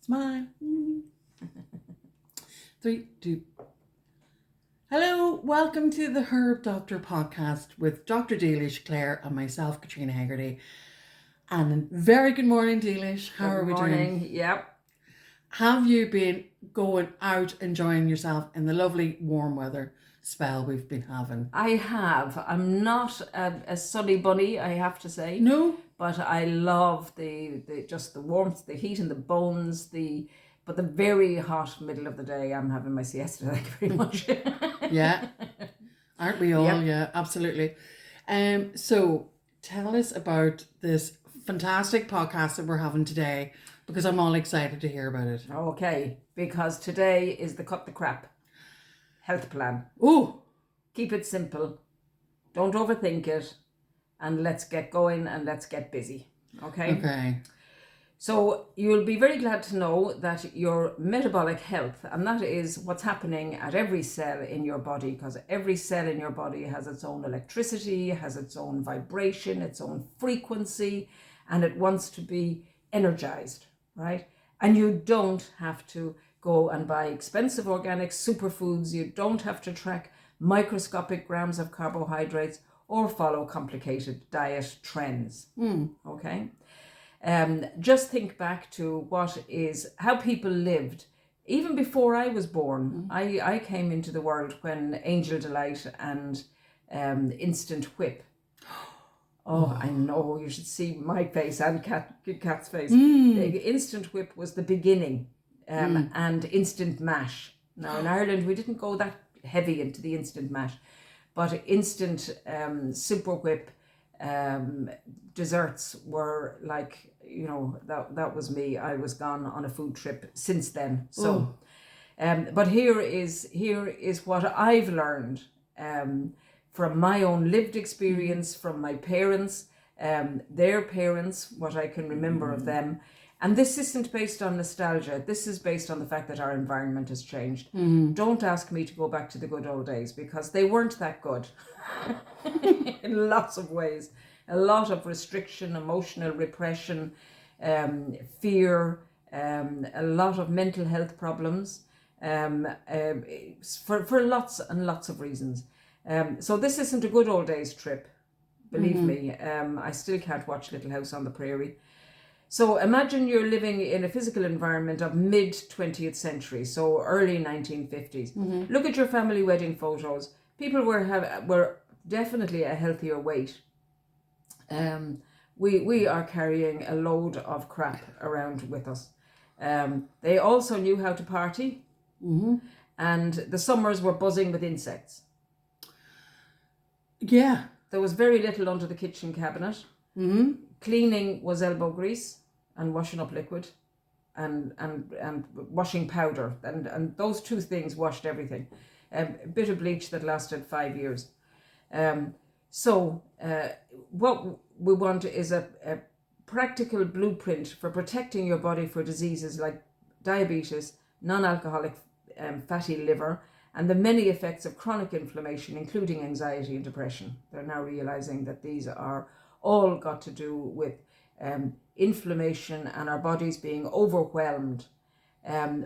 Smile. 3, 2. Hello, welcome to the Herb Doctor podcast with Dr. Dealish Clare and myself, Katrina Haggerty. And very good morning, Dealish. How are we doing? Yep. Have you been going out enjoying yourself in the lovely warm weather spell we've been having? I have. I'm not a sunny bunny, I have to say. No? But I love the just the warmth, the heat in the bones, but the very hot middle of the day, I'm having my siesta. Thank you very much. Yeah. Aren't we all? Yep. Yeah, absolutely. So tell us about this fantastic podcast that we're having today, because I'm all excited to hear about it. Okay, because today is the Cut the Crap health plan. Ooh, Keep it simple. Don't overthink it. And let's get going and let's get busy. okay. So you'll be very glad to know that your metabolic health, and that is what's happening at every cell in your body, because every cell in your body has its own electricity, has its own vibration, its own frequency, and it wants to be energized, right? And you don't have to go and buy expensive organic superfoods. You don't have to track microscopic grams of carbohydrates or follow complicated diet trends. Okay? Just think back to how people lived even before I was born. I came into the world when Angel Delight and Instant Whip. Oh, I know, you should see my face and Kat's face. Instant Whip was the beginning, and Instant Mash. Now in Ireland we didn't go that heavy into the Instant Mash, but Instant Super Whip desserts were like, that was me. I was gone on a food trip since then. So, but here is what I've learned from my own lived experience, from my parents, their parents, what I can remember of them. And this isn't based on nostalgia. This is based on the fact that our environment has changed. Don't ask me to go back to the good old days, because they weren't that good in lots of ways. A lot of restriction, emotional repression, fear, a lot of mental health problems, for lots and lots of reasons. So this isn't a good old days trip, believe me. I still can't watch Little House on the Prairie. So imagine you're living in a physical environment of mid-20th century, so early 1950s. Look at your family wedding photos. People were definitely a healthier weight. We are carrying a load of crap around with us. They also knew how to party, and the summers were buzzing with insects. Yeah. There was very little under the kitchen cabinet. Cleaning was elbow grease and washing up liquid and washing powder, and those two things washed everything. A bit of bleach that lasted 5 years. So what we want is a practical blueprint for protecting your body for diseases like diabetes, non-alcoholic fatty liver, and the many effects of chronic inflammation, including anxiety and depression. They're now realizing that these are all got to do with inflammation and our bodies being overwhelmed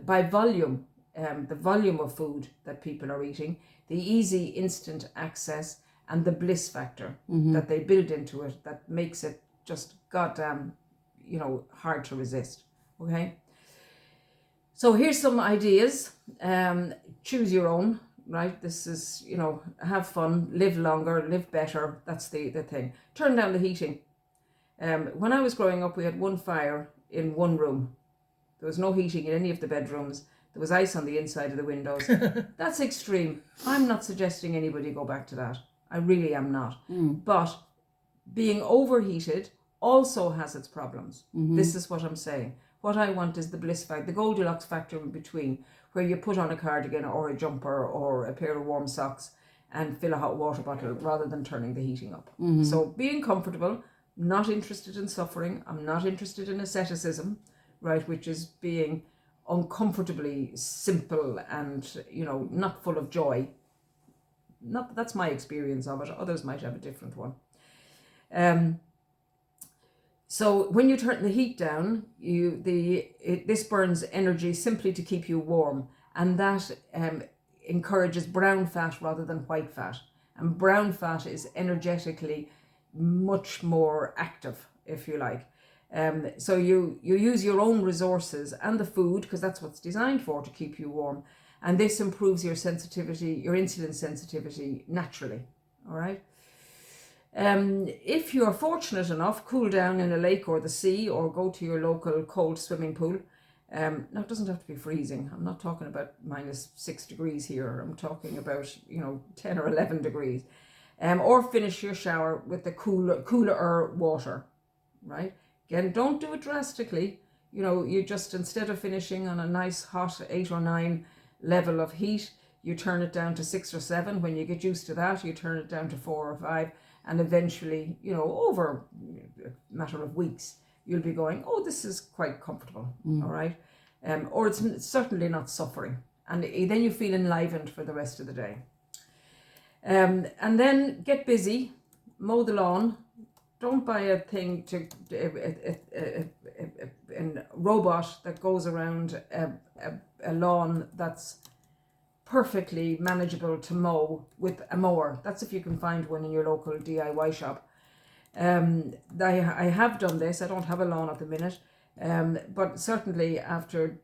by volume, the volume of food that people are eating, the easy instant access, and the bliss factor that they build into it that makes it just goddamn, hard to resist. Okay? So here's some ideas. Choose your own, right? This is, have fun, live longer, live better. That's the thing. Turn down the heating. When I was growing up, we had one fire in one room. There was no heating in any of the bedrooms. There was ice on the inside of the windows. That's extreme. I'm not suggesting anybody go back to that. I really am not. But being overheated also has its problems. This is what I'm saying. What I want is the bliss factor, the Goldilocks factor in between, where you put on a cardigan or a jumper or a pair of warm socks and fill a hot water bottle rather than turning the heating up. So being comfortable, not interested in suffering. I'm not interested in asceticism, right, which is being uncomfortably simple and, not full of joy. Not that's my experience of it. Others might have a different one. So when you turn the heat down, this burns energy simply to keep you warm, and that encourages brown fat rather than white fat. And brown fat is energetically much more active, if you like. So you use your own resources and the food, because that's what it's designed for, to keep you warm. And this improves your sensitivity, your insulin sensitivity naturally. All right. If you're fortunate enough, cool down in a lake or the sea, or go to your local cold swimming pool. Now, it doesn't have to be freezing. I'm not talking about -6 degrees here. I'm talking about 10 or 11 degrees. Or finish your shower with the cooler water, right? Again, don't do it drastically. You just, instead of finishing on a nice hot 8 or 9 level of heat, you turn it down to 6 or 7. When you get used to that, you turn it down to 4 or 5. And eventually, over a matter of weeks, you'll be going, oh, this is quite comfortable, all right? Or it's certainly not suffering. And then you feel enlivened for the rest of the day. And then get busy, mow the lawn. Don't buy a thing a robot that goes around a lawn that's perfectly manageable to mow with a mower. That's if you can find one in your local DIY shop. I have done this. I don't have a lawn at the minute, but certainly after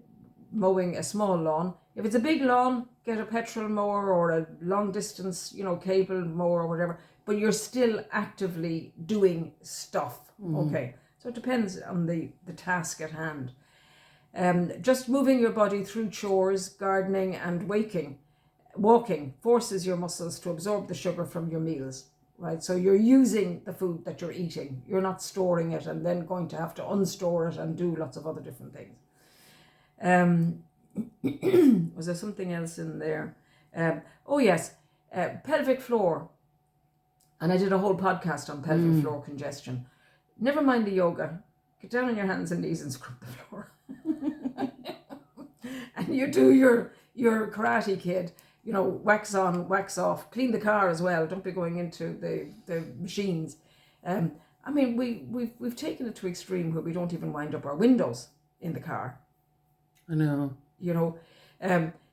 mowing a small lawn, if it's a big lawn, get a petrol mower or a long distance, cable mower or whatever, but you're still actively doing stuff. Okay, so it depends on the task at hand. Just moving your body through chores, gardening and walking forces your muscles to absorb the sugar from your meals, right? So you're using the food that you're eating. You're not storing it and then going to have to unstore it and do lots of other different things. Was there something else in there? Oh yes, pelvic floor. And I did a whole podcast on pelvic floor congestion. Never mind the yoga. Get down on your hands and knees and scrub the floor. And you do your Karate Kid, wax on, wax off. Clean the car as well. Don't be going into the machines. We've taken it to extreme where we don't even wind up our windows in the car. I know.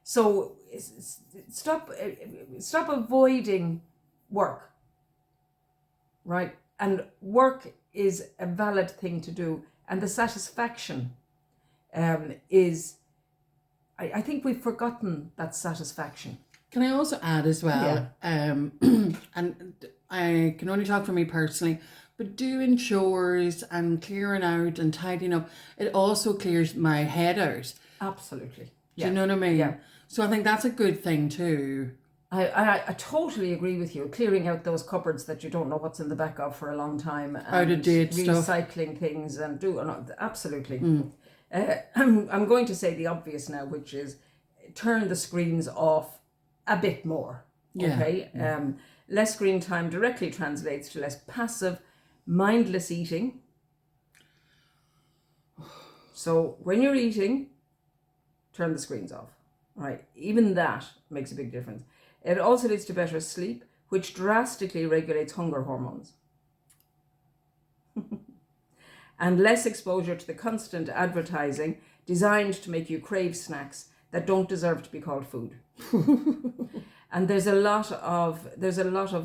So stop avoiding work, right? And work is a valid thing to do, and the satisfaction is. I think we've forgotten that satisfaction. Can I also add as well? And I can only talk for me personally, but doing chores and clearing out and tidying up, it also clears my head out. Absolutely. Do you know what I mean? Yeah. So I think that's a good thing too. I totally agree with you. Clearing out those cupboards that you don't know what's in the back of for a long time. And out of date stuff. Recycling things and absolutely. I'm going to say the obvious now, which is turn the screens off a bit more. Okay. Less screen time directly translates to less passive, mindless eating. So when you're eating, turn the screens off. Right. Even that makes a big difference. It also leads to better sleep, which drastically regulates hunger hormones. And less exposure to the constant advertising designed to make you crave snacks that don't deserve to be called food. And there's a lot of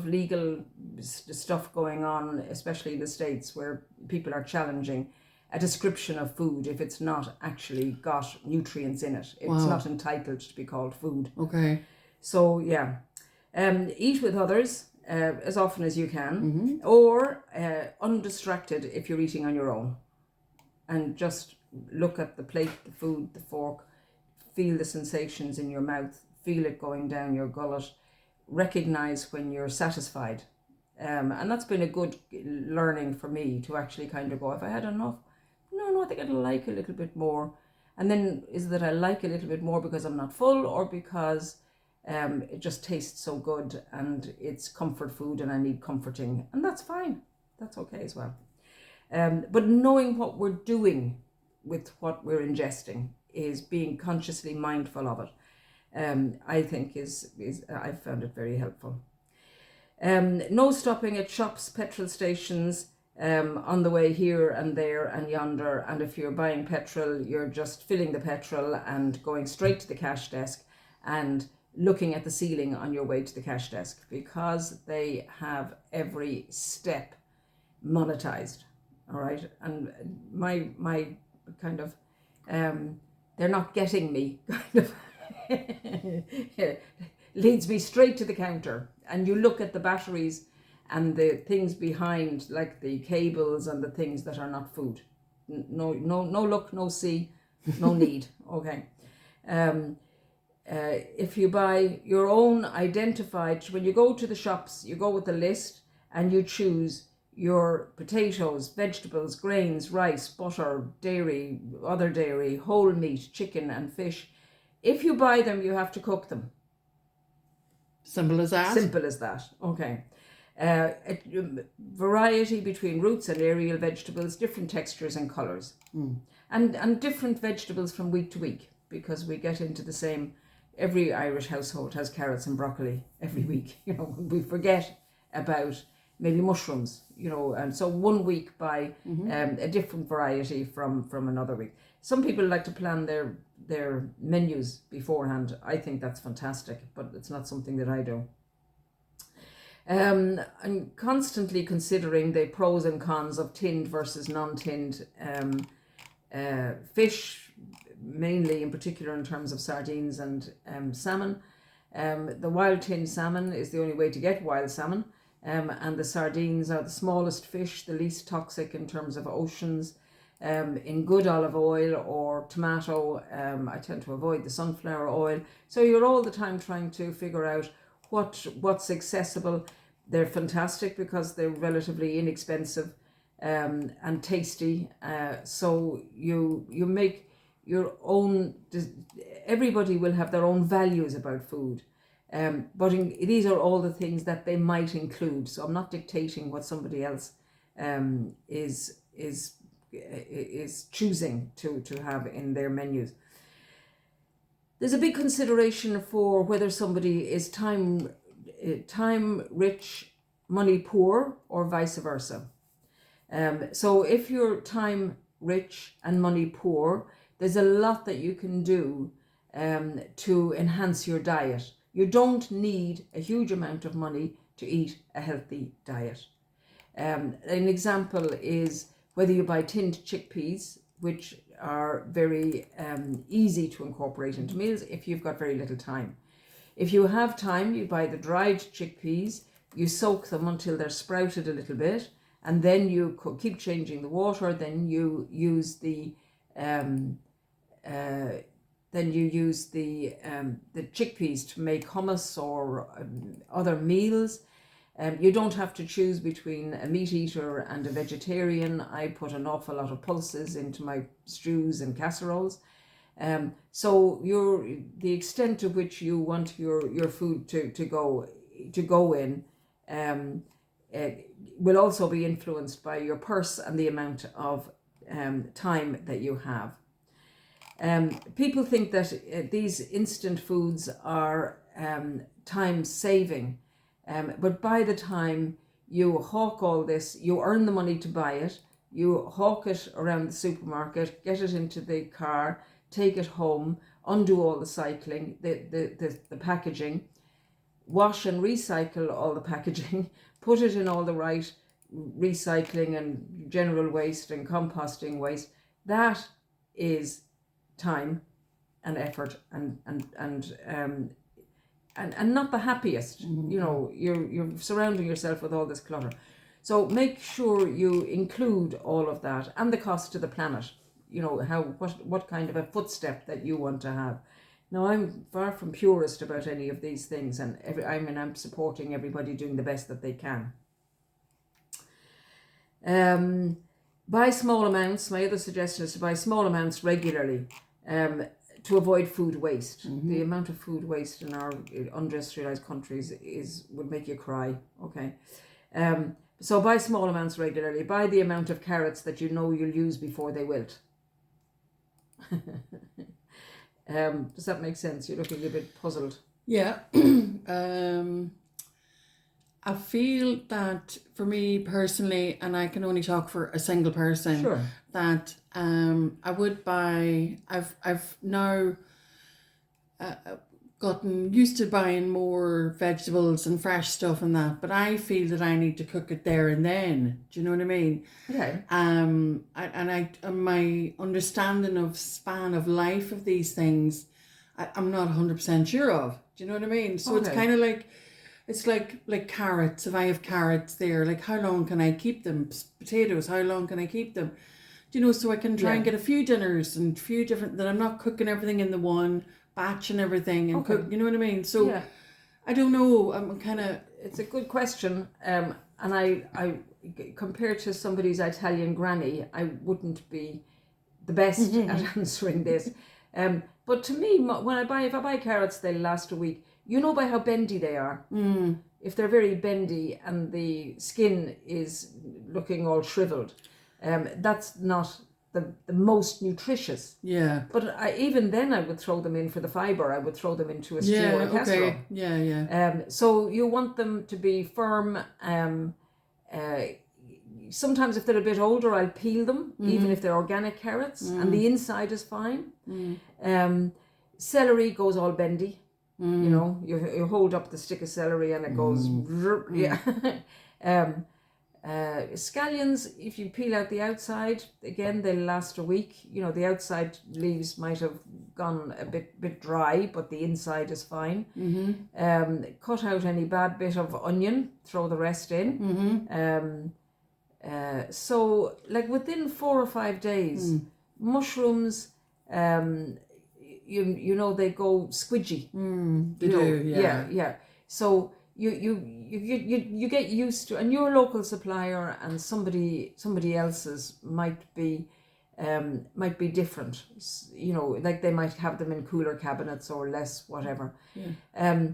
legal stuff going on, especially in the States, where people are challenging a description of food if it's not actually got nutrients in it. It's not entitled to be called food. Okay. So yeah, eat with others as often as you can, or undistracted if you're eating on your own, and just look at the plate, the food, the fork, feel the sensations in your mouth, feel it going down your gullet, recognize when you're satisfied. And that's been a good learning for me, to actually kind of go, if I had enough, no, I think I'd like a little bit more. And then is that I like a little bit more because I'm not full, or because it just tastes so good and it's comfort food and I need comforting, and that's fine. That's okay as well. But knowing what we're doing with what we're ingesting, is being consciously mindful of it, I think is I've found it very helpful. No stopping at shops, petrol stations, on the way here and there and yonder. And if you're buying petrol, you're just filling the petrol and going straight to the cash desk and looking at the ceiling on your way to the cash desk, because they have every step monetized. All right. And my kind of, they're not getting me kind of leads me straight to the counter. And you look at the batteries and the things behind, like the cables and the things that are not food. No look, no see, no need. Okay. If you buy your own identified, when you go to the shops, you go with a list and you choose your potatoes, vegetables, grains, rice, butter, dairy, other dairy, whole meat, chicken and fish. If you buy them, you have to cook them. Simple as that? Simple as that. Okay. Variety between roots and aerial vegetables, different textures and colours. And different vegetables from week to week, because we get into the same, every Irish household has carrots and broccoli every week. You know, we forget about maybe mushrooms, you know, and so one week buy a different variety from another week. Some people like to plan their menus beforehand. I think that's fantastic, but it's not something that I do. I'm constantly considering the pros and cons of tinned versus non-tinned fish, mainly in particular in terms of sardines and salmon. The wild tinned salmon is the only way to get wild salmon, and the sardines are the smallest fish, the least toxic in terms of oceans. In good olive oil or tomato, I tend to avoid the sunflower oil. So you're all the time trying to figure out what's accessible. They're fantastic because they're relatively inexpensive and tasty. So you make your own. Everybody will have their own values about food, but these are all the things that they might include. So I'm not dictating what somebody else is choosing to have in their menus. There's a big consideration for whether somebody is time rich, money poor, or vice versa. So if you're time rich and money poor, there's a lot that you can do to enhance your diet. You don't need a huge amount of money to eat a healthy diet. An example is whether you buy tinned chickpeas, which are very easy to incorporate into meals if you've got very little time. If you have time, you buy the dried chickpeas, you soak them until they're sprouted a little bit, and then you keep changing the water. Then you use the chickpeas to make hummus or other meals. You don't have to choose between a meat eater and a vegetarian. I put an awful lot of pulses into my stews and casseroles. So the extent to which you want your food to go in will also be influenced by your purse and the amount of time that you have. People think that these instant foods are time saving, but by the time you hawk all this, you earn the money to buy it, you hawk it around the supermarket, get it into the car, take it home, undo all the cycling, the packaging, wash and recycle all the packaging, put it in all the right recycling and general waste and composting waste. That is time and effort and not the happiest. You know, you're surrounding yourself with all this clutter. So make sure you include all of that and the cost to the planet. You know, what kind of a footstep that you want to have. Now, I'm far from purist about any of these things, and I'm supporting everybody doing the best that they can. Buy small amounts. My other suggestion is to buy small amounts regularly to avoid food waste. The amount of food waste in our industrialized countries would make you cry. Okay. So buy small amounts regularly. Buy the amount of carrots that you know you'll use before they wilt. Does that make sense? You're looking a bit puzzled. Yeah. I feel that for me personally, and I can only talk for a single person, Sure. that I would buy. I've now gotten used to buying more vegetables and fresh stuff and that, but I feel that I need to cook it there and then. Do you know what I mean? Okay. And my understanding of span of life of these things, I'm not 100% sure of. Do you know what I mean? So it's Okay. kind of like, it's like carrots. If I have carrots there, like how long can I keep them? Potatoes, how long can I keep them? Do you know, so I can try and Yeah. get a few dinners and few different, that I'm not cooking everything in the one batch and everything and Okay. cook, you know what I mean? So Yeah. I don't know, I'm kind of, It's a good question. And I compared to somebody's Italian granny, I wouldn't be the best at answering this. But to me, if I buy carrots, they'll last a week. You know by how bendy they are. If they're very bendy and the skin is looking all shriveled, that's not the most nutritious. yeah. But even then, I would throw them in for the fibre. I would throw them into a stew Yeah, or a casserole. okay. Yeah. So you want them to be firm. Sometimes if they're a bit older, I'll peel them, even if they're organic carrots, and the inside is fine. Celery goes all bendy. You know, you hold up the stick of celery and it goes, yeah. Scallions, if you peel out the outside, again, they'll last a week. You know, the outside leaves might have gone a bit dry, but the inside is fine. Cut out any bad bit of onion, throw the rest in. So, like within 4 or 5 days, mushrooms, you know, they go squidgy. They do, yeah. Yeah. So you get used to, and your local supplier and somebody else's might be different. You know, like they might have them in cooler cabinets or less, whatever. Yeah.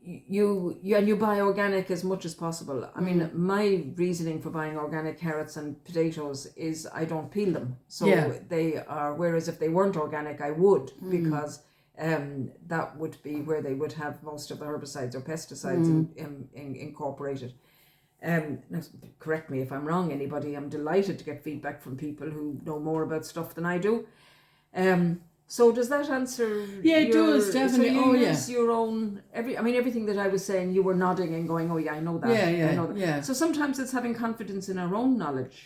You buy organic as much as possible. I mean, my reasoning for buying organic carrots and potatoes is I don't peel them, so they are. Whereas if they weren't organic, I would, because that would be where they would have most of the herbicides or pesticides incorporated. Now, correct me if I'm wrong, anybody. I'm delighted to get feedback from people who know more about stuff than I do. So does that answer? Yeah, it does, definitely. So you use your own everything that I was saying. You were nodding and going, "Oh yeah, I know that." Yeah, I know that. yeah. So sometimes it's having confidence in our own knowledge.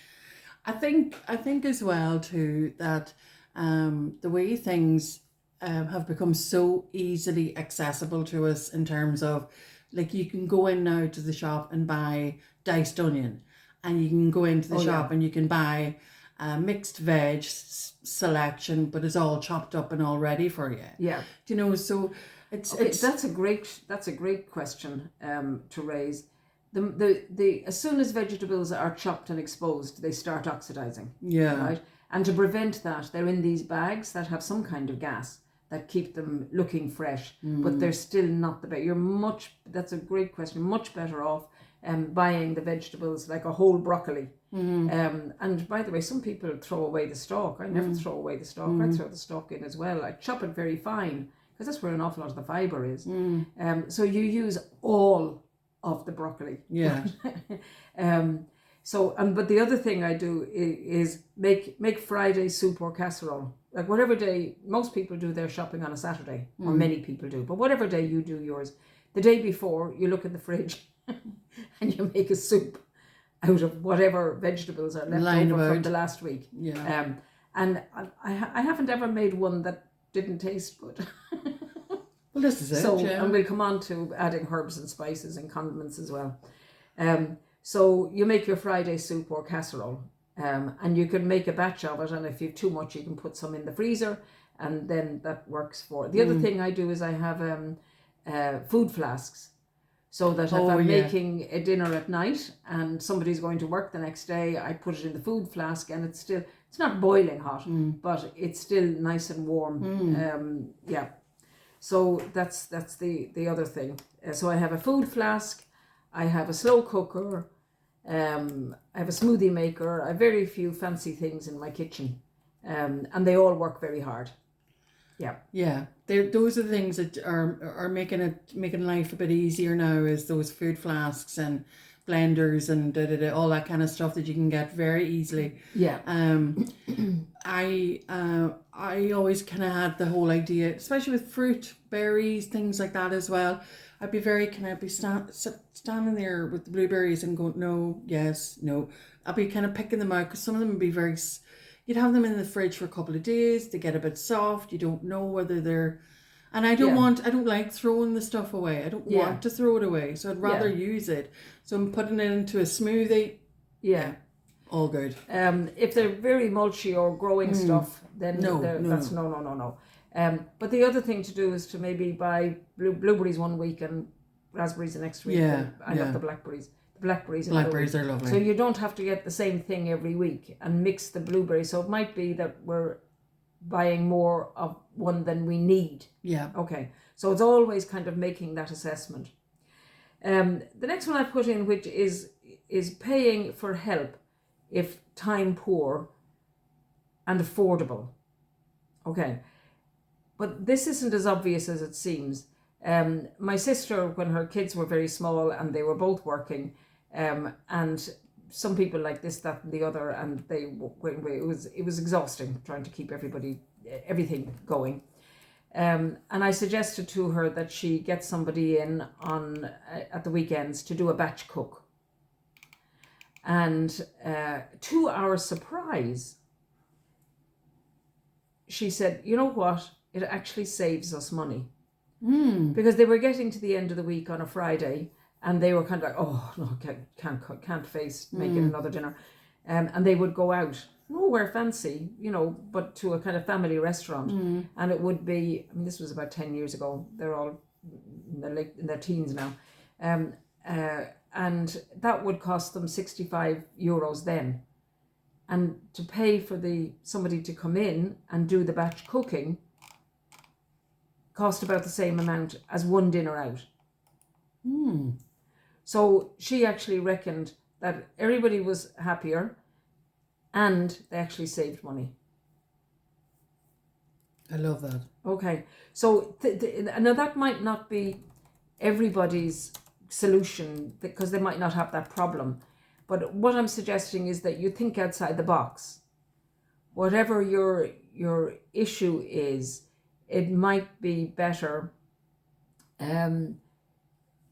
I think as well too that the way things have become so easily accessible to us in terms of, like, you can go in now to the shop and buy diced onion, and you can go into the shop and you can buy mixed veg selection, but it's all chopped up and all ready for you. Yeah. You know, so it's that's a great question to raise. The as soon as vegetables are chopped and exposed, they start oxidizing. Yeah. Right. And to prevent that, they're in these bags that have some kind of gas that keep them looking fresh, but they're still not the best. That's a great question. Much better off buying the vegetables like a whole broccoli. And by the way, some people throw away the stalk. I never throw away the stalk. I throw the stalk in as well. I chop it very fine because that's where an awful lot of the fibre is. So you use all of the broccoli. Yeah. But the other thing I do is make Friday soup or casserole. Like whatever day, most people do their shopping on a Saturday, or many people do, but whatever day you do yours, the day before you look in the fridge and you make a soup out of whatever vegetables are left over from the last week. Yeah. And I haven't ever made one that didn't taste good. Well, this is it. So, yeah. and we'll come on to adding herbs and spices and condiments as well. So you make your Friday soup or casserole, and you can make a batch of it, and if you have too much, you can put some in the freezer, and then that works for it. The other thing I do is I have food flasks, so that if I'm making a dinner at night and somebody's going to work the next day, I put it in the food flask, and it's not boiling hot, but it's still nice and warm. So that's the other thing. So I have a food flask, I have a slow cooker, I have a smoothie maker. I have very few fancy things in my kitchen, and they all work very hard. Yeah. Yeah, those are the things that are making life a bit easier now. Is those food flasks and blenders and all that kind of stuff that you can get very easily. Yeah. I always kind of had the whole idea, especially with fruit, berries, things like that as well. I'd be very standing there with the blueberries and going no, yes, no. I'd be kind of picking them out because some of them would be very. You'd have them in the fridge for a couple of days. They get a bit soft. You don't know whether they're. And I don't like throwing the stuff away. I don't want to throw it away. So I'd rather use it. So I'm putting it into a smoothie. Yeah. All good. If they're very mulchy or growing stuff, then that's no. But the other thing to do is to maybe buy blueberries one week and raspberries the next week. Yeah. I love the blackberries. Blackberries are lovely. So you don't have to get the same thing every week and mix the blueberries. So it might be that we're buying more of one than we need. Yeah. Okay. So it's always kind of making that assessment. The next one I put in, which is paying for help if time poor and affordable. Okay. But this isn't as obvious as it seems. My sister, when her kids were very small and they were both working, and some people like this, that, and the other, and it was exhausting trying to keep everything going. And I suggested to her that she get somebody in on at the weekends to do a batch cook. And to our surprise, she said, "You know what? It actually saves us money." Because they were getting to the end of the week on a Friday and they were kind of like, oh, no, can't face making another dinner. And they would go out, nowhere fancy, but to a kind of family restaurant. And it would be, this was about 10 years ago. They're all in their teens now. And that would cost them €65 then. And to pay for somebody to come in and do the batch cooking cost about the same amount as one dinner out. So she actually reckoned that everybody was happier and they actually saved money. I love that. Okay, so now that might not be everybody's solution because they might not have that problem. But what I'm suggesting is that you think outside the box. Whatever your issue is, it might be better.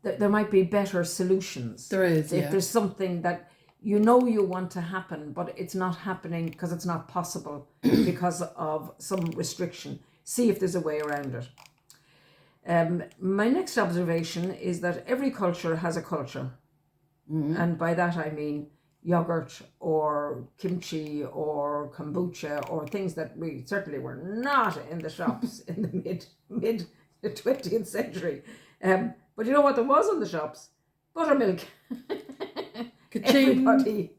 There might be better solutions. There is, if there's something that you want to happen, but it's not happening because it's not possible because of some restriction. See if there's a way around it. My next observation is that every culture has a culture. And by that I mean yogurt or kimchi or kombucha or things that we certainly were not in the shops in the mid 20th century. But you know what there was in the shops? Buttermilk.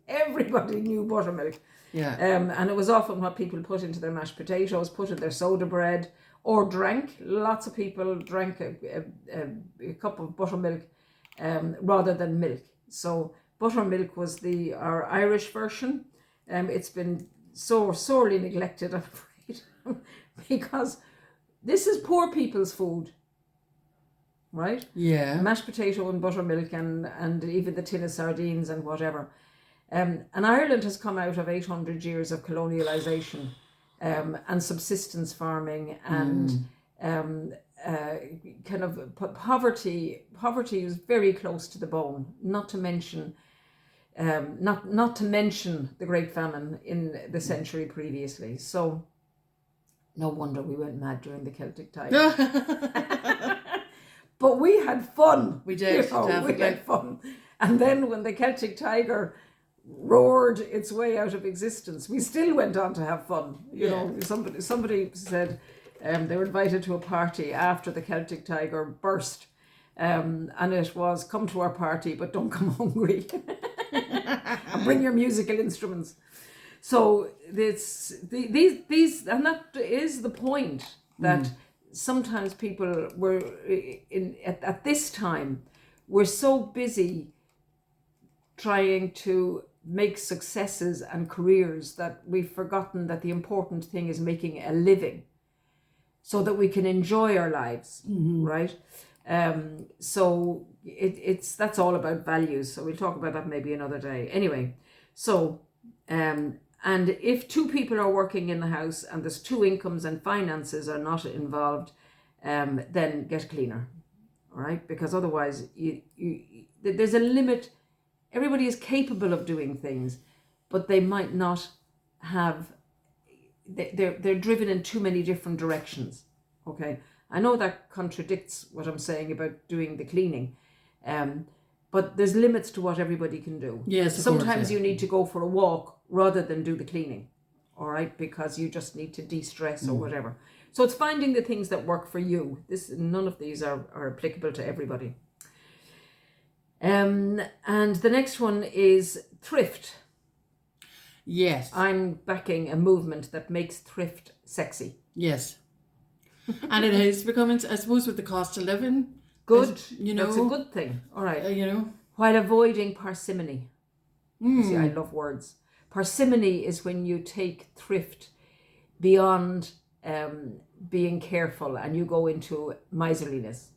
Everybody knew buttermilk. Yeah. And it was often what people put into their mashed potatoes, put in their soda bread, or drank. Lots of people drank a cup of buttermilk rather than milk. So buttermilk was our Irish version. It's been so sorely neglected, I'm afraid, because this is poor people's food, right? Yeah. Mashed potato and buttermilk and even the tin of sardines and whatever. And Ireland has come out of 800 years of colonialisation and subsistence farming and kind of poverty. Poverty is very close to the bone. Not to mention the Great Famine in the century previously. So no wonder we went mad during the Celtic Tiger. But we had fun. We did. Definitely. We had fun. And then when the Celtic Tiger roared its way out of existence, we still went on to have fun. You know, somebody said they were invited to a party after the Celtic Tiger burst, and it was, come to our party, but don't come hungry, and bring your musical instruments. So these, and that is the point, that sometimes people were at this time were so busy trying to make successes and careers that we've forgotten that the important thing is making a living. so that we can enjoy our lives, right? So that's all about values. So we'll talk about that maybe another day. Anyway, so and if two people are working in the house and there's two incomes and finances are not involved, then get a cleaner, all right? Because otherwise, there's a limit. Everybody is capable of doing things, but they might not have. They're driven in too many different directions. Okay, I know that contradicts what I'm saying about doing the cleaning, but there's limits to what everybody can do. Yes, of sometimes course, yeah. you need to go for a walk rather than do the cleaning, all right, because you just need to de-stress or whatever. So it's finding the things that work for you. None of these are applicable to everybody. And the next one is thrift. Yes. I'm backing a movement that makes thrift sexy. Yes. And it is becoming, I suppose, with the cost of living. Good. You know. That's a good thing. All right. You know. While avoiding parsimony. See, I love words. Parsimony is when you take thrift beyond being careful and you go into miserliness.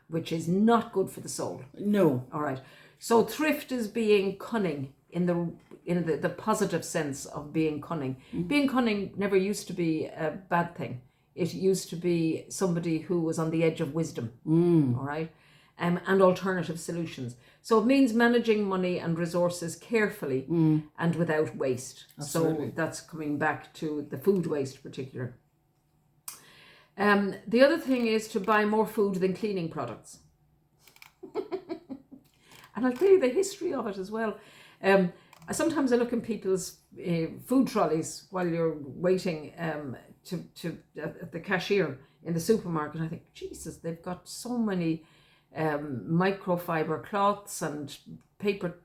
Which is not good for the soul. No. All right. So thrift is being cunning in the positive sense of being cunning. Being cunning never used to be a bad thing. It used to be somebody who was on the edge of wisdom. All right. And alternative solutions. So it means managing money and resources carefully and without waste. Absolutely. So that's coming back to the food waste particular. The other thing is to buy more food than cleaning products. And I'll tell you the history of it as well. Sometimes I look in people's food trolleys while you're waiting at the cashier in the supermarket. I think, Jesus, they've got so many microfiber cloths and paper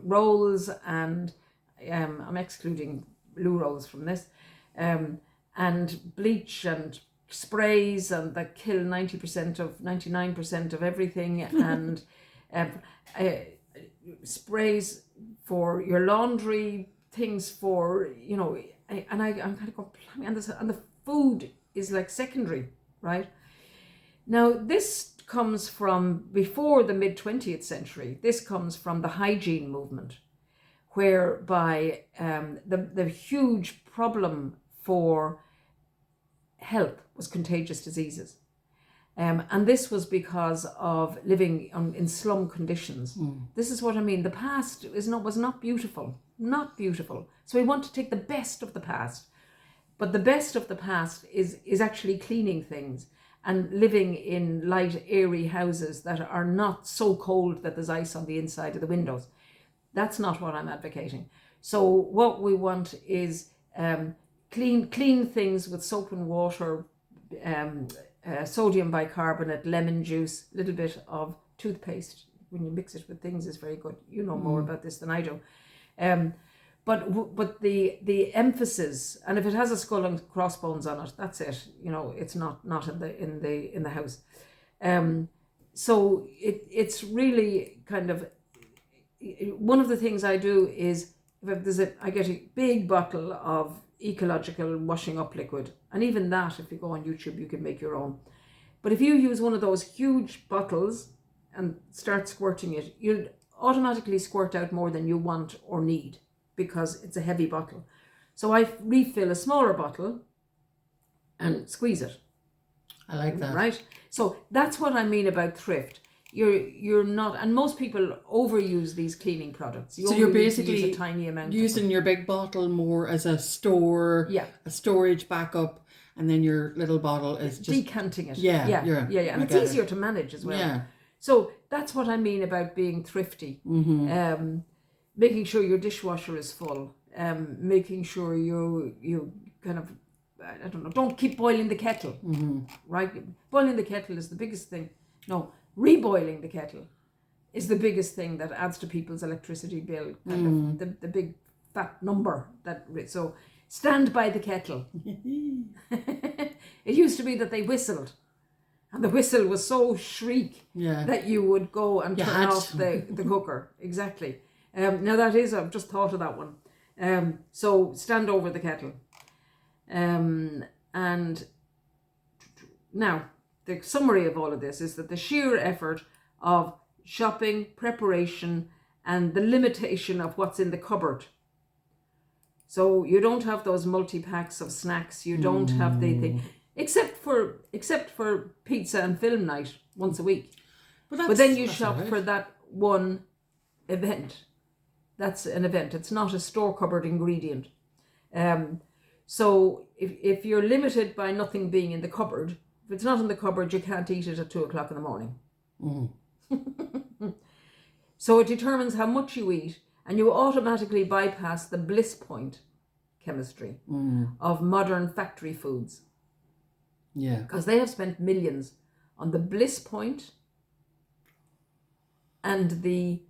rolls, and I'm excluding loo rolls from this, and bleach and sprays and that kill 99% of everything, and sprays for your laundry, things for, you know, and I'm kind of going, and the food is like secondary, right? Now, this comes from before the mid-20th century. This comes from the hygiene movement, whereby the huge problem for health was contagious diseases. And this was because of living in slum conditions. This is what I mean. The past was not beautiful, not beautiful. So we want to take the best of the past. But the best of the past is actually cleaning things and living in light, airy houses that are not so cold that there's ice on the inside of the windows. That's not what I'm advocating. So what we want is clean things with soap and water, sodium bicarbonate, lemon juice, a little bit of toothpaste. When you mix it with things, is very good. You know more about this than I do. But the emphasis, and if it has a skull and crossbones on it, that's it. You know, it's not in the house. So it's really kind of, one of the things I do is I get a big bottle of ecological washing up liquid, and even that, if you go on YouTube, you can make your own. But if you use one of those huge bottles and start squirting it, you'll automatically squirt out more than you want or need, because it's a heavy bottle. So I refill a smaller bottle and squeeze it. I like that. Right? So that's what I mean about thrift. You're not, and most people overuse these cleaning products. So you're basically use a tiny amount using your big bottle more as a store, a storage backup, and then your little bottle is just decanting it. Yeah. And it's easier to manage as well. Yeah. So that's what I mean about being thrifty. Making sure your dishwasher is full. Making sure you kind of, I don't know, don't keep boiling the kettle. Right? Boiling the kettle is the biggest thing. No. Reboiling the kettle is the biggest thing that adds to people's electricity bill, kind of the big fat number. So stand by the kettle. It used to be that they whistled, and the whistle was so shriek that you would go and turn off the cooker. Exactly. Now I've just thought of that one. So stand over the kettle. And And now, the summary of all of this is that the sheer effort of shopping, preparation, and the limitation of what's in the cupboard. So you don't have those multi-packs of snacks. You don't have the thing, except for pizza and film night once a week. But then you shop for that one event. That's an event. It's not a store cupboard ingredient. So if you're limited by nothing being in the cupboard, if it's not in the cupboard, you can't eat it at 2:00 in the morning. So it determines how much you eat, and you automatically bypass the bliss point chemistry of modern factory foods. Yeah. Because they have spent millions on the bliss point and the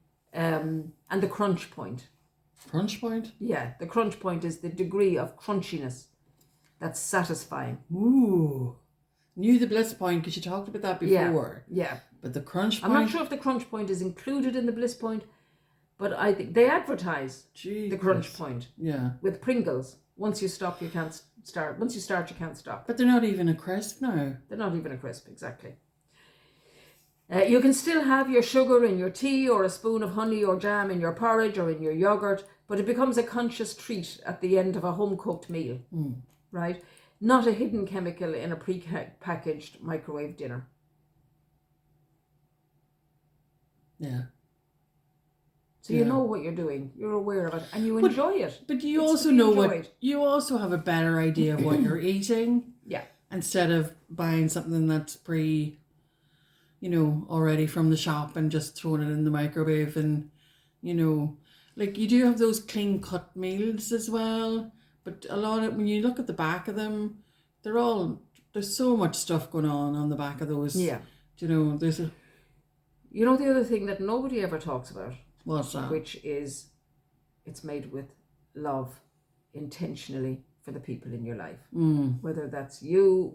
crunch point. Crunch point? Yeah, the crunch point is the degree of crunchiness that's satisfying. Ooh. Knew the bliss point because you talked about that before. Yeah. But the crunch I'm point? not sure if the crunch point is included in the bliss point, but I think they advertise the crunch point. Yeah. With Pringles. Once you stop, you can't start. Once you start, you can't stop. But they're not even a crisp now. They're not even a crisp, exactly. You can still have your sugar in your tea or a spoon of honey or jam in your porridge or in your yogurt, but it becomes a conscious treat at the end of a home-cooked meal, right? Not a hidden chemical in a pre-packaged microwave dinner. Yeah. So you know what you're doing, you're aware of it, and you enjoy it. But you also know you also have a better idea of what you're eating. Yeah. Instead of buying something that's already from the shop and just throwing it in the microwave, and like you do have those clean cut meals as well, but a lot of, when you look at the back of them, there's so much stuff going on the back of those. Yeah. There's a... The other thing that nobody ever talks about, what's that? which is it's made with love, intentionally, for the people in your life. Whether that's you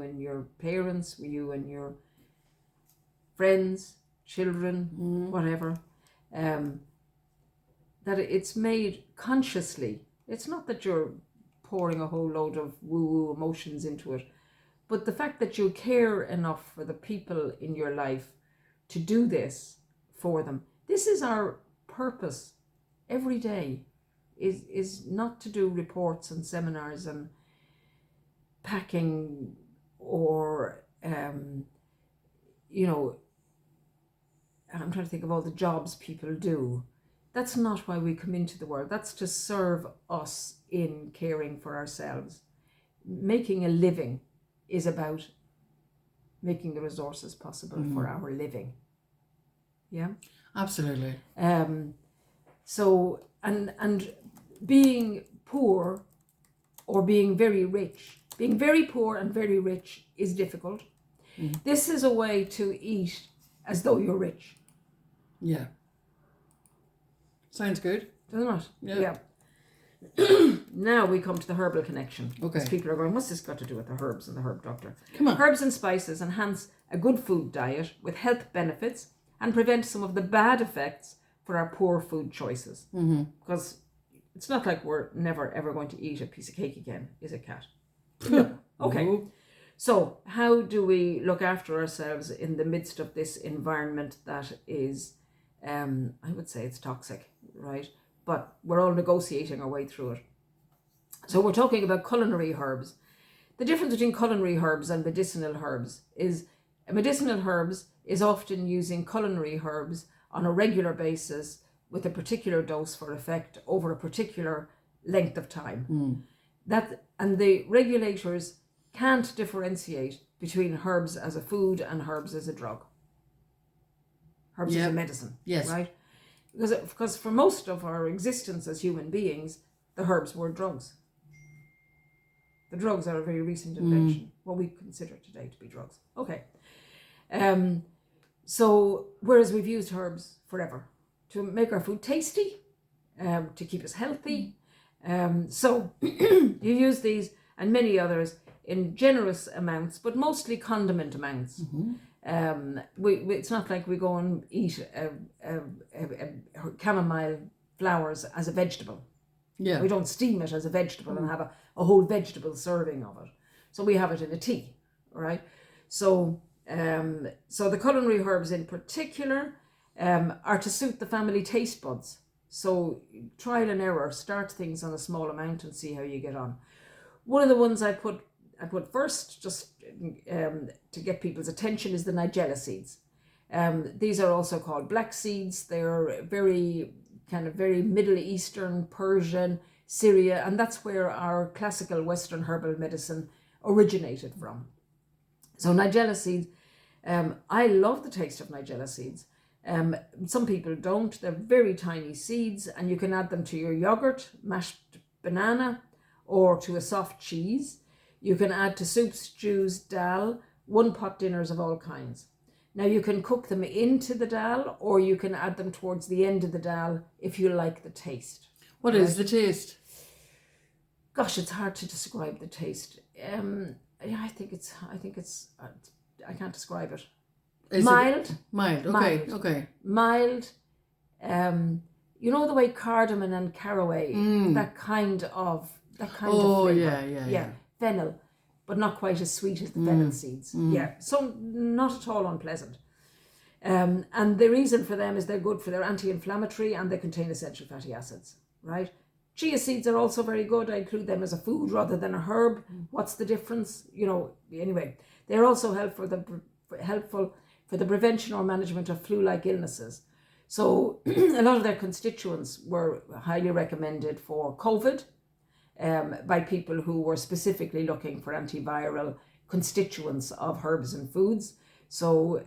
and your parents, you and your friends, children, whatever, that it's made consciously. It's not that you're pouring a whole load of woo-woo emotions into it, but the fact that you care enough for the people in your life to do this for them. This is our purpose every day, is not to do reports and seminars and packing or, I'm trying to think of all the jobs people do. That's not why we come into the world. That's to serve us in caring for ourselves. Making a living is about making the resources possible for our living. Yeah? Absolutely. So, and being poor or being very rich, being very poor and very rich is difficult. This is a way to eat as though you're rich. Yeah. Sounds good. Doesn't it? Yeah. Now we come to the herbal connection. Okay. Because people are going, what's this got to do with the herbs and the herb doctor? Come on. Herbs and spices enhance a good food diet with health benefits and prevent some of the bad effects for our poor food choices. Because it's not like we're never ever going to eat a piece of cake again, is it, Kat? No. Okay. Ooh. So how do we look after ourselves in the midst of this environment that is, I would say it's toxic, right? But we're all negotiating our way through it. So we're talking about culinary herbs. The difference between culinary herbs and medicinal herbs is medicinal herbs is often using culinary herbs on a regular basis with a particular dose for effect over a particular length of time. And the regulators can't differentiate between herbs as a food and herbs as a drug. Herbs as a medicine, yes, right? Because for most of our existence as human beings, the herbs were drugs. The drugs are a very recent invention, what we consider today to be drugs. Okay. So, whereas we've used herbs forever to make our food tasty, to keep us healthy. So, you use these and many others in generous amounts, but mostly condiment amounts. It's not like we go and eat chamomile flowers as a vegetable. Yeah. We don't steam it as a vegetable and have a whole vegetable serving of it. So we have it in a tea, all right? So the culinary herbs in particular are to suit the family taste buds. So trial and error, start things on a small amount and see how you get on. One of the ones I put first, just to get people's attention, is the nigella seeds. These are also called black seeds. They're very Middle Eastern, Persian, Syria, and that's where our classical Western herbal medicine originated from. So nigella seeds, I love the taste of nigella seeds. Some people don't. They're very tiny seeds, and you can add them to your yogurt, mashed banana, or to a soft cheese. You can add to soups, stews, dal, one-pot dinners of all kinds. Now you can cook them into the dal, or you can add them towards the end of the dal if you like the taste. What is the taste? Gosh, it's hard to describe the taste. I think it's. I can't describe it. Mild. Mild. Okay. Mild. Okay. Mild. You know the way cardamom and caraway, that kind of flavor. Yeah. Fennel, but not quite as sweet as the fennel seeds. Yeah, so not at all unpleasant. And the reason for them is they're good for their anti-inflammatory, and they contain essential fatty acids, right? Chia seeds are also very good. I include them as a food rather than a herb. What's the difference? Anyway, they're also helpful for the prevention or management of flu-like illnesses. So a lot of their constituents were highly recommended for COVID by people who were specifically looking for antiviral constituents of herbs and foods. So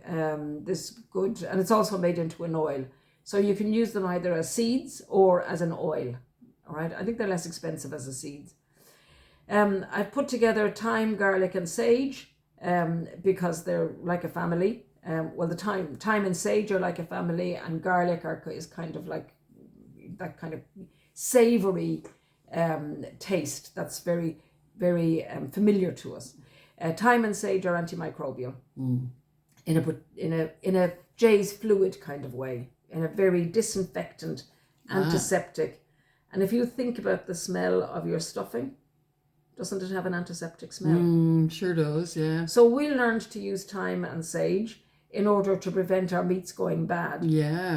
this is good, and it's also made into an oil. So you can use them either as seeds or as an oil. All right, I think they're less expensive as a seeds. I've put together thyme, garlic, and sage because they're like a family. The thyme and sage are like a family, and garlic is kind of like that kind of savory taste that's very, very familiar to us. Thyme and sage are antimicrobial in a Jay's fluid kind of way, in a very disinfectant, antiseptic. And if you think about the smell of your stuffing, doesn't it have an antiseptic smell? Sure does, yeah. So we learned to use thyme and sage in order to prevent our meats going bad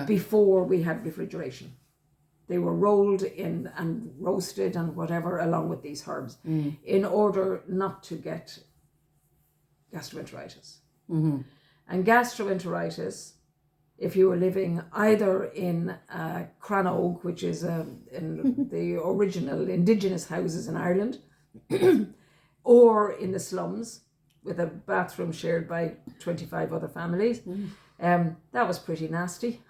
before we had refrigeration. They were rolled in and roasted and whatever along with these herbs in order not to get gastroenteritis. And gastroenteritis, if you were living either in Crannog, which is in the original indigenous houses in Ireland, or in the slums with a bathroom shared by 25 other families, that was pretty nasty.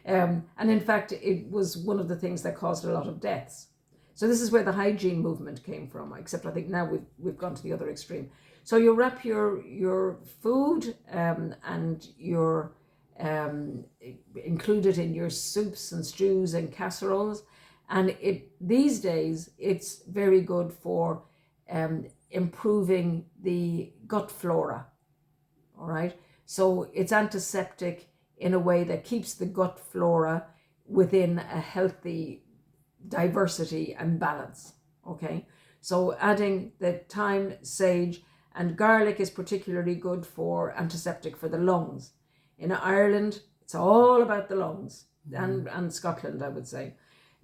And in fact, it was one of the things that caused a lot of deaths. So this is where the hygiene movement came from, except I think now we've gone to the other extreme. So you wrap your food and your include it in your soups and stews and casseroles, and these days it's very good for improving the gut flora. All right, so it's antiseptic in a way that keeps the gut flora within a healthy diversity and balance. Okay, so adding the thyme, sage, and garlic is particularly good for antiseptic for the lungs. In Ireland, it's all about the lungs, and Scotland, I would say.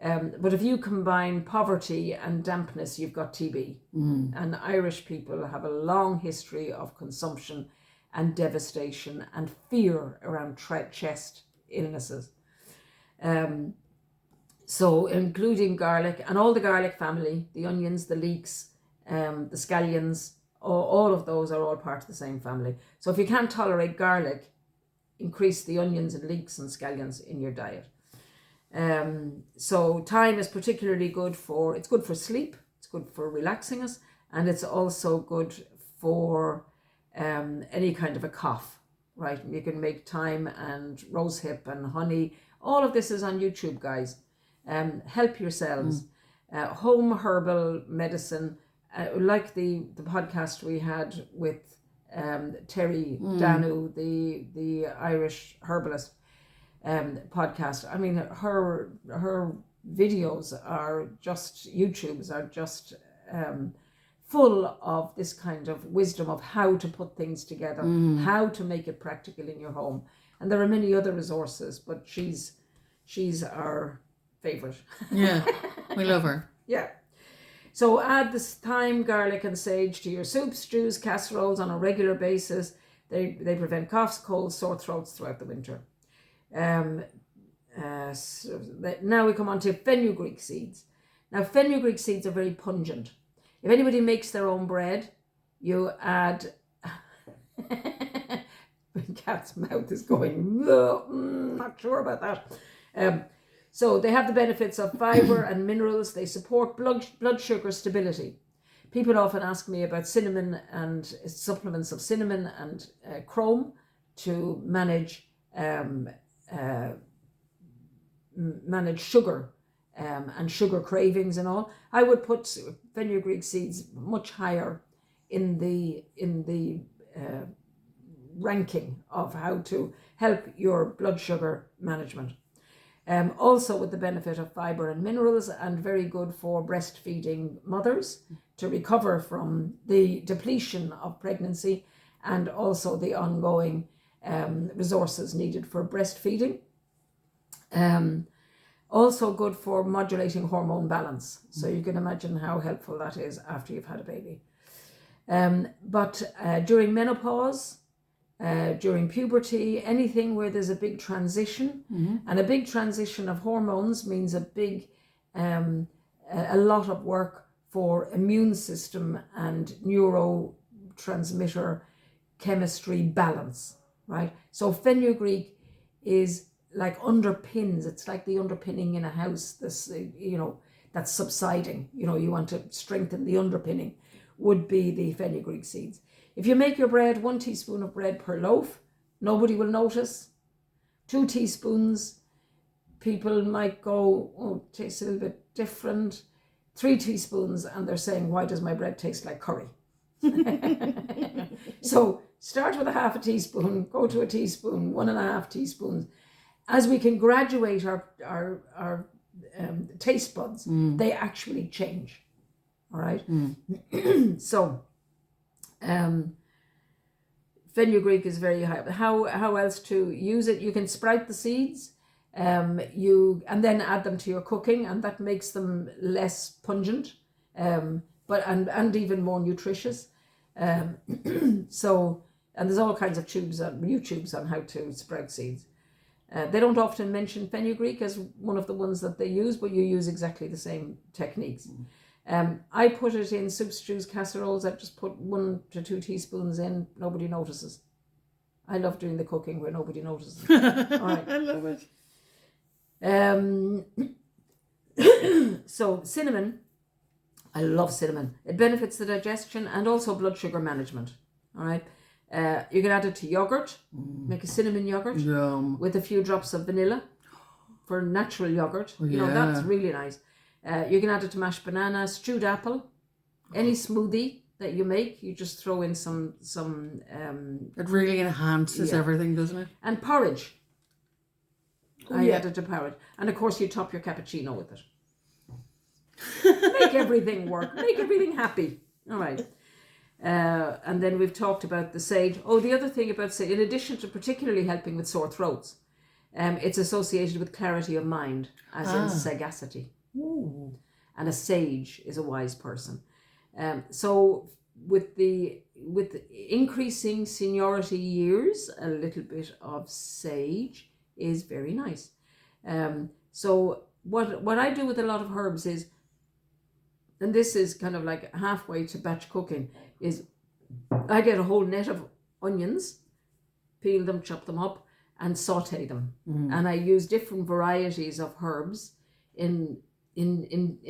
But if you combine poverty and dampness, you've got TB. And Irish people have a long history of consumption and devastation and fear around chest illnesses. So including garlic and all the garlic family, the onions, the leeks, the scallions, all of those are all part of the same family. So if you can't tolerate garlic, increase the onions and leeks and scallions in your diet. So thyme is particularly good for sleep, it's good for relaxing us, and it's also good for any kind of a cough, right? You can make thyme and rosehip and honey. All of this is on YouTube, guys. Help yourselves. Home herbal medicine, like the podcast we had with Terry Danu, the Irish herbalist podcast. I mean, her videos are just, YouTube's are just full of this kind of wisdom of how to put things together, how to make it practical in your home. And there are many other resources, but she's our favorite. Yeah, we love her. Yeah. So add this thyme, garlic and sage to your soups, stews, casseroles on a regular basis. They prevent coughs, colds, sore throats throughout the winter. Now we come on to fenugreek seeds. Now fenugreek seeds are very pungent. If anybody makes their own bread, you add... Cat's mouth is going, not sure about that. So they have the benefits of fiber and minerals. They support blood sugar stability. People often ask me about cinnamon and supplements of cinnamon and chrome to manage sugar and sugar cravings and all. I would put fenugreek seeds much higher in the ranking of how to help your blood sugar management. Also with the benefit of fiber and minerals, and very good for breastfeeding mothers to recover from the depletion of pregnancy and also the ongoing resources needed for breastfeeding. Also good for modulating hormone balance. So you can imagine how helpful that is after you've had a baby. But during menopause, during puberty, anything where there's a big transition, and a big transition of hormones means a lot of work for immune system and neurotransmitter chemistry balance, right? So fenugreek is like underpins. It's like the underpinning in a house. This, that's subsiding. You want to strengthen the underpinning. Would be the fenugreek seeds. If you make your bread, 1 teaspoon of bread per loaf, nobody will notice. 2 teaspoons, people might go, oh, it tastes a little bit different. 3 teaspoons, and they're saying, why does my bread taste like curry? So start with a half a teaspoon, go to a teaspoon, 1.5 teaspoons. As we can graduate our taste buds, they actually change. All right. So fenugreek is very high. How else to use it? You can sprout the seeds, and then add them to your cooking, and that makes them less pungent, but even more nutritious. So, and there's all kinds of YouTubes on how to sprout seeds. They don't often mention fenugreek as one of the ones that they use, but you use exactly the same techniques. I put it in soup, stews, casseroles. I just put 1 to 2 teaspoons in. Nobody notices. I love doing the cooking where nobody notices. All right. I love it. So cinnamon, I love cinnamon. It benefits the digestion and also blood sugar management. All right. You can add it to yogurt. Make a cinnamon yogurt with a few drops of vanilla for natural yogurt. Oh, yeah. That's really nice. You can add it to mashed banana, stewed apple, any smoothie that you make. You just throw in some. It really enhances everything, doesn't it? And porridge. I add it to porridge, and of course you top your cappuccino with it. Make everything work. Make everything happy. All right. And then we've talked about the sage. Oh, the other thing about sage, in addition to particularly helping with sore throats, it's associated with clarity of mind, as in sagacity. Ooh. And a sage is a wise person. So with the increasing seniority years, a little bit of sage is very nice. So what I do with a lot of herbs is, and this is kind of like halfway to batch cooking, is I get a whole net of onions, peel them, chop them up, and saute them. And I use different varieties of herbs in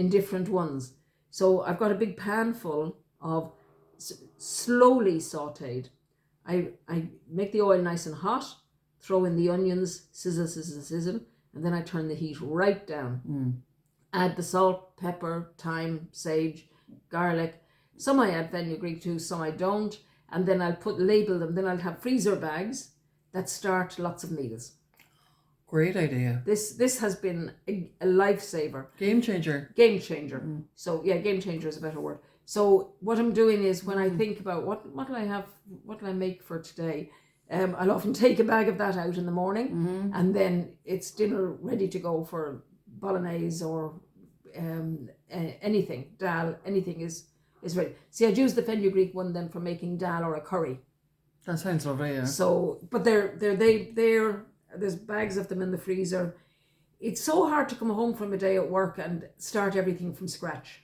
different ones. So I've got a big pan full of slowly sauteed. I make the oil nice and hot, throw in the onions, sizzle, and then I turn the heat right down. Add the salt, pepper, thyme, sage, garlic. Some I add fenugreek to, some I don't. And then I'll label them. Then I'll have freezer bags that start lots of meals. Great idea. This has been a lifesaver. Game changer. Game changer. So yeah, game changer is a better word. So what I'm doing is when I think about what will I have, what will I make for today, I'll often take a bag of that out in the morning, and then it's dinner ready to go for bolognese or anything, dal, anything is ready. See, I'd use the fenugreek one then for making dal or a curry. That sounds lovely, yeah. So, but they're there's bags of them in the freezer. It's so hard to come home from a day at work and start everything from scratch.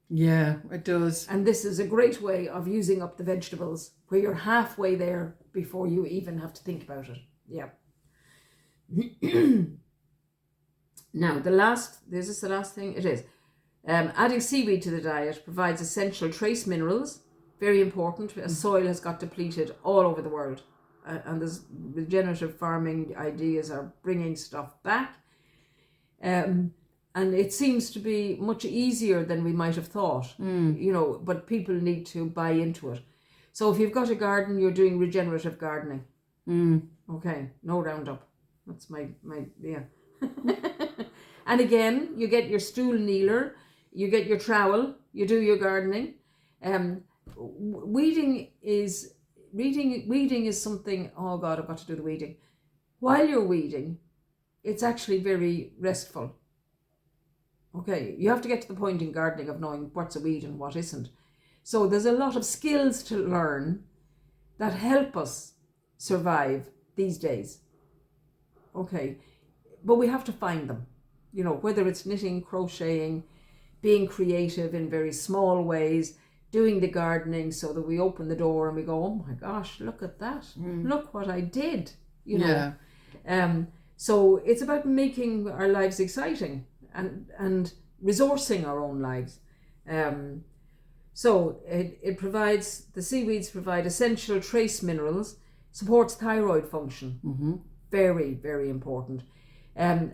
Yeah, it does. And this is a great way of using up the vegetables where you're halfway there before you even have to think about it. Yeah. Now, is this the last thing? It is. Adding seaweed to the diet provides essential trace minerals, very important, as soil has got depleted all over the world. And there's regenerative farming ideas are bringing stuff back. And it seems to be much easier than we might have thought, but people need to buy into it. So if you've got a garden, you're doing regenerative gardening. Okay, no Roundup. That's my yeah. And again, you get your stool kneeler, you get your trowel, you do your gardening. Weeding is something, oh God, I've got to do the weeding. While you're weeding, it's actually very restful. Okay, you have to get to the point in gardening of knowing what's a weed and what isn't. So there's a lot of skills to learn that help us survive these days. Okay, but we have to find them. Whether it's knitting, crocheting, being creative in very small ways, doing the gardening so that we open the door and we go, oh my gosh, look at that. Look what I did. Yeah. So it's about making our lives exciting and resourcing our own lives. So it provides, the seaweeds provide essential trace minerals, supports thyroid function. Very, very important.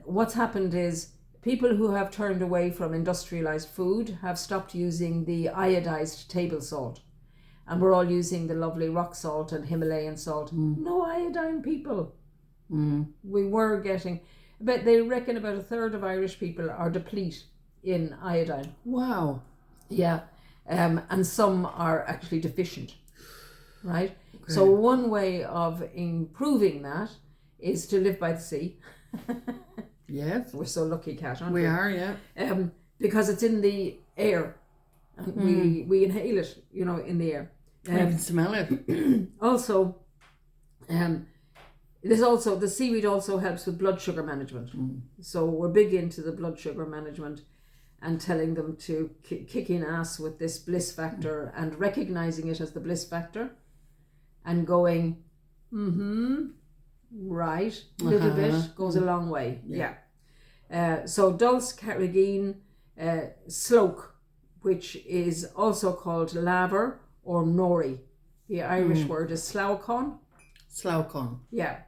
What's happened is people who have turned away from industrialized food have stopped using the iodized table salt. And we're all using the lovely rock salt and Himalayan salt. No iodine, people. We were getting, but they reckon about a third of Irish people are deplete in iodine. Wow. Yeah. And some are actually deficient, right? Okay. So one way of improving that is to live by the sea. Yes. We're so lucky, Kat, aren't we? We are, yeah. Because it's in the air. And we inhale it, in the air. I can smell it. Also, the seaweed also helps with blood sugar management. So we're big into the blood sugar management and telling them to kick in ass with this bliss factor and recognizing it as the bliss factor and going, right, a little bit goes a long way. Yeah. So dulse carrageen sloke, which is also called laver or nori. The Irish word is slaucon. Slaucon. Yeah.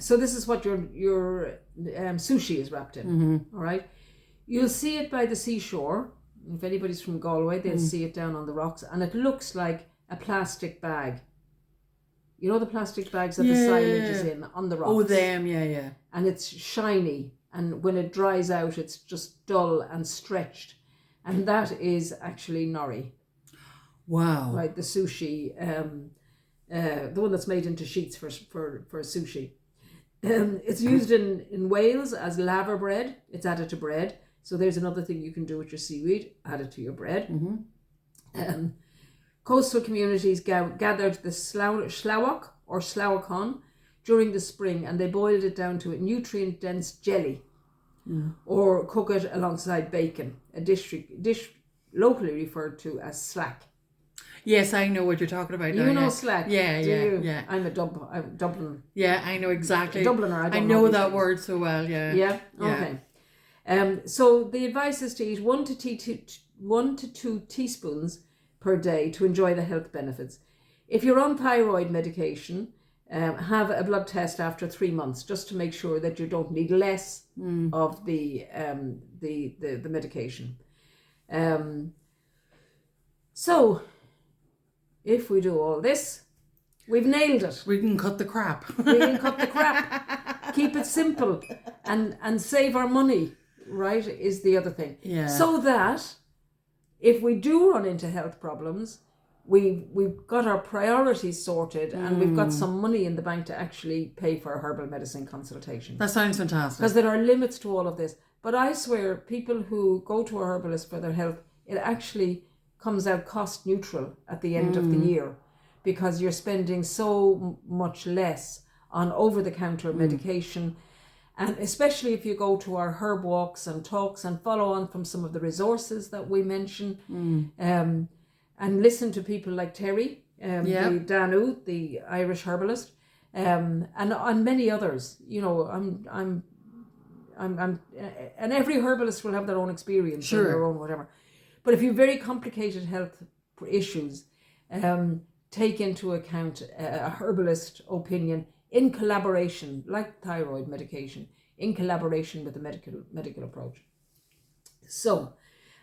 So this is what your sushi is wrapped in. All right. You'll see it by the seashore. If anybody's from Galway, they'll see it down on the rocks, and it looks like a plastic bag. You know the plastic bags that the silage is in on the rocks? Oh, them, yeah. And it's shiny, and when it dries out, it's just dull and stretched. And that is actually nori. Wow. Right, the sushi, the one that's made into sheets for sushi. It's used in Wales as laver bread. It's added to bread. So there's another thing you can do with your seaweed, add it to your bread. Coastal communities gathered the slauach or slauacon during the spring, and they boiled it down to a nutrient-dense jelly or cook it alongside bacon, a dish locally referred to as slack. Yes, I know what you're talking about. You know slack? Yeah, Do you? yeah. I'm Dublin. Yeah, I know exactly. Dubliner. I know that word so well. Yeah. Yeah. Okay. So the advice is to eat 1 to 2 teaspoons per day to enjoy the health benefits. If you're on thyroid medication, have a blood test after 3 months just to make sure that you don't need less of the medication. So, if we do all this, we've nailed it. We can cut the crap. We can cut the crap. keep it simple, and save our money, right, is the other thing. Yeah. So that if we do run into health problems, we've got our priorities sorted, and we've got some money in the bank to actually pay for a herbal medicine consultation. That sounds fantastic. Because there are limits to all of this. But I swear, people who go to a herbalist for their health, it actually comes out cost neutral at the end of the year, because you're spending so much less on over-the-counter medication. And especially if you go to our herb walks and talks and follow on from some of the resources that we mention, and listen to people like Terry, the Danu, the Irish herbalist, and many others. You know, I'm and every herbalist will have their own experience, sure, and their own whatever. But if you have very complicated health issues, take into account a herbalist opinion in collaboration, like thyroid medication, in collaboration with the medical approach. So,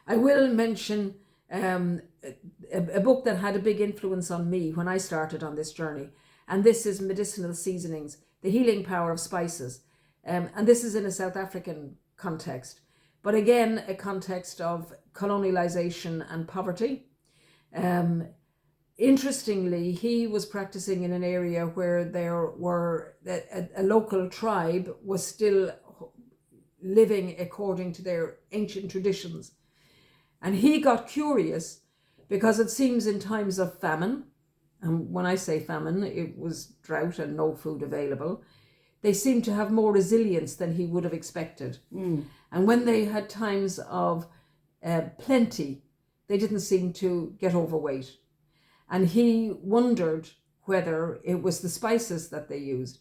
I will mention a book that had a big influence on me when I started on this journey, and this is Medicinal Seasonings: The Healing Power of Spices. And this is in a South African context, but again, a context of colonialization and poverty. Interestingly, he was practicing in an area where there were a local tribe was still living according to their ancient traditions. And he got curious, because it seems in times of famine, and when I say famine, it was drought and no food available, they seemed to have more resilience than he would have expected. And when they had times of plenty, they didn't seem to get overweight. And he wondered whether it was the spices that they used.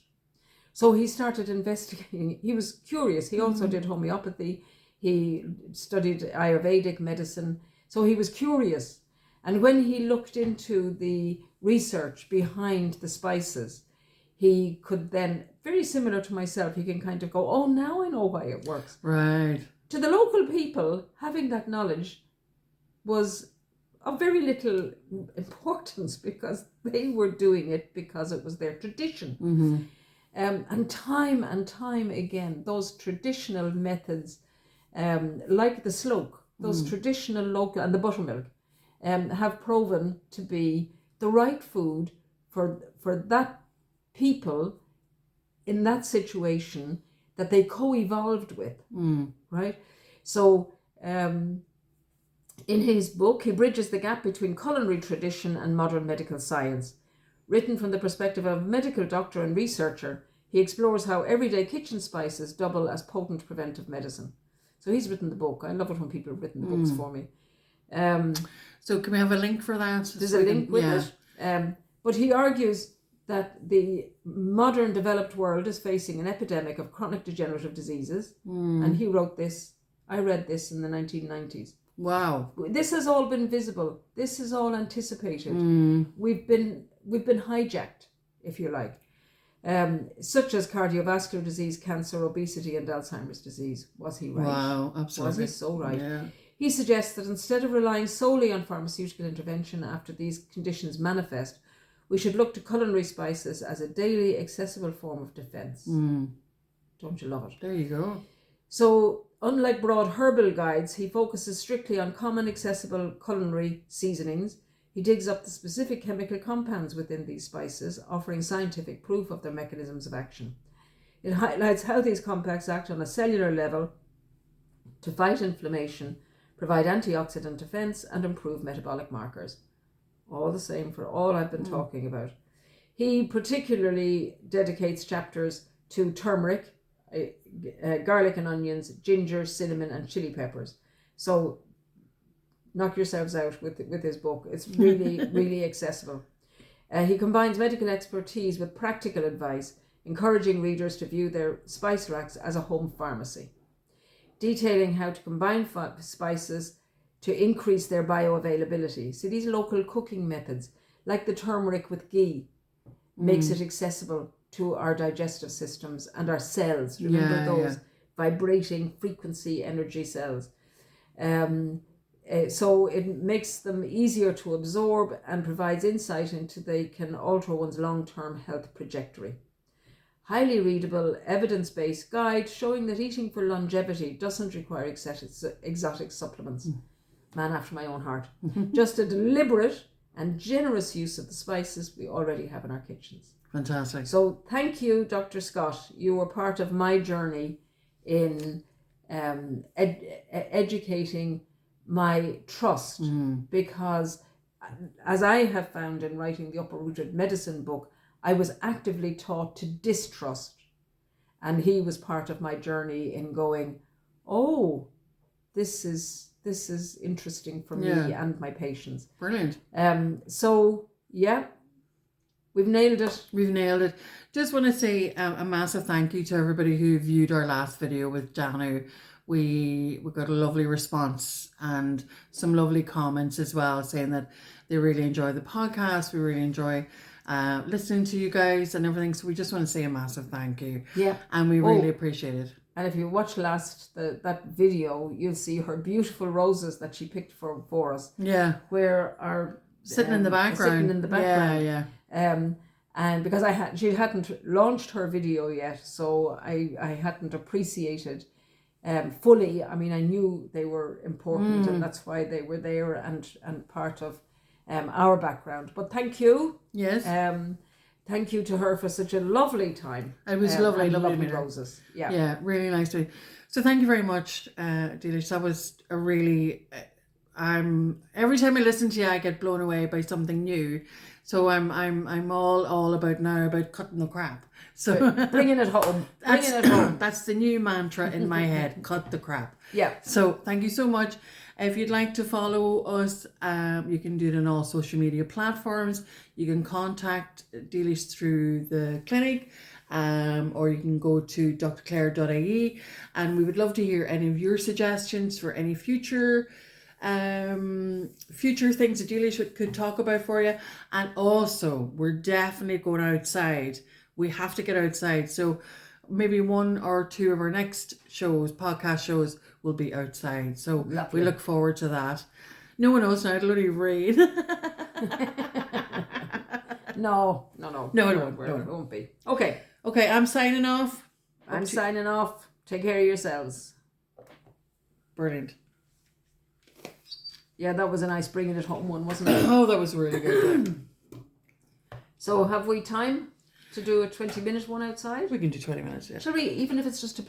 So he started investigating. He was curious. He also did homeopathy. He studied Ayurvedic medicine. So he was curious. And when he looked into the research behind the spices, he could then, very similar to myself, he can kind of go, oh, now I know why it works. Right. To the local people, having that knowledge was of very little importance, because they were doing it because it was their tradition. And time again, those traditional methods, like the sloke, those traditional local, and the buttermilk, have proven to be the right food for that people in that situation that they co-evolved with, right? So in his book, he bridges the gap between culinary tradition and modern medical science. Written from the perspective of a medical doctor and researcher, he explores how everyday kitchen spices double as potent preventive medicine. So he's written the book. I love it when people have written the books for me. So can we have a link for that? There's a link with it. But he argues that the modern developed world is facing an epidemic of chronic degenerative diseases. And he wrote this. I read this in the 1990s. Wow. This has all been visible. This is all anticipated. We've been hijacked, if you like. Such as cardiovascular disease, cancer, obesity, and Alzheimer's disease. Was he right? Wow, absolutely. Was he so right? Yeah. He suggests that instead of relying solely on pharmaceutical intervention after these conditions manifest, we should look to culinary spices as a daily accessible form of defense. Don't you love it? There you go. So, unlike broad herbal guides, he focuses strictly on common accessible culinary seasonings. He digs up the specific chemical compounds within these spices, offering scientific proof of their mechanisms of action. It highlights how these compounds act on a cellular level to fight inflammation, provide antioxidant defense, and improve metabolic markers. All the same for all I've been talking about. He particularly dedicates chapters to turmeric, garlic and onions, ginger, cinnamon, and chili peppers. So knock yourselves out with his book. It's really, really accessible. He combines medical expertise with practical advice, encouraging readers to view their spice racks as a home pharmacy, detailing how to combine spices to increase their bioavailability. See, these local cooking methods, like the turmeric with ghee, makes it accessible to our digestive systems and our cells. Remember those vibrating frequency energy cells. So it makes them easier to absorb and provides insight into they can alter one's long-term health trajectory. highly readable, evidence-based guide showing that eating for longevity doesn't require exotic supplements. Man after my own heart. Just a deliberate and generous use of the spices we already have in our kitchens. Fantastic. So thank you, Dr. Scott. You were part of my journey in educating my trust, because as I have found in writing the Upper Rooted Medicine book, I was actively taught to distrust. And he was part of my journey in going, oh, this is interesting for me and my patients. Brilliant. So, yeah, we've nailed it. We've nailed it. Just want to say a massive thank you to everybody who viewed our last video with Danu. We got a lovely response and some lovely comments as well, saying that they really enjoy the podcast. We really enjoy listening to you guys and everything. So we just want to say a massive thank you. Yeah. And we really appreciate it. And if you watch that video, you'll see her beautiful roses that she picked for us. Yeah. Where are sitting in the background. Sitting in the background. Yeah. And because she hadn't launched her video yet, so I hadn't appreciated fully. I mean, I knew they were important, and that's why they were there and part of our background. But thank you. Yes. Thank you to her for such a lovely time. It was lovely to meet her. Roses. Yeah. Yeah, really nice to meet. So thank you very much, Dealish. That was a really. Every time I listen to you, I get blown away by something new. So I'm all about cutting the crap. So bringing it home. That's the new mantra in my head. Cut the crap. Yeah. So thank you so much. If you'd like to follow us, you can do it on all social media platforms. You can contact Dealish through the clinic, or you can go to drclaire.ie, and we would love to hear any of your suggestions for any future things that Dealish could talk about for you. And also, we're definitely going outside. We have to get outside. So maybe 1 or 2 of our next podcast shows will be outside. So lovely. We look forward to that. No one knows now, it'll only rain. No, it won't be. Okay, I'm signing off. I'm signing off. Take care of yourselves. Brilliant. Yeah, that was a nice bringing it home one, wasn't it? Oh, that was really good. So have we time to do a 20-minute one outside? We can do 20 minutes, yeah. Shall we, even if it's just to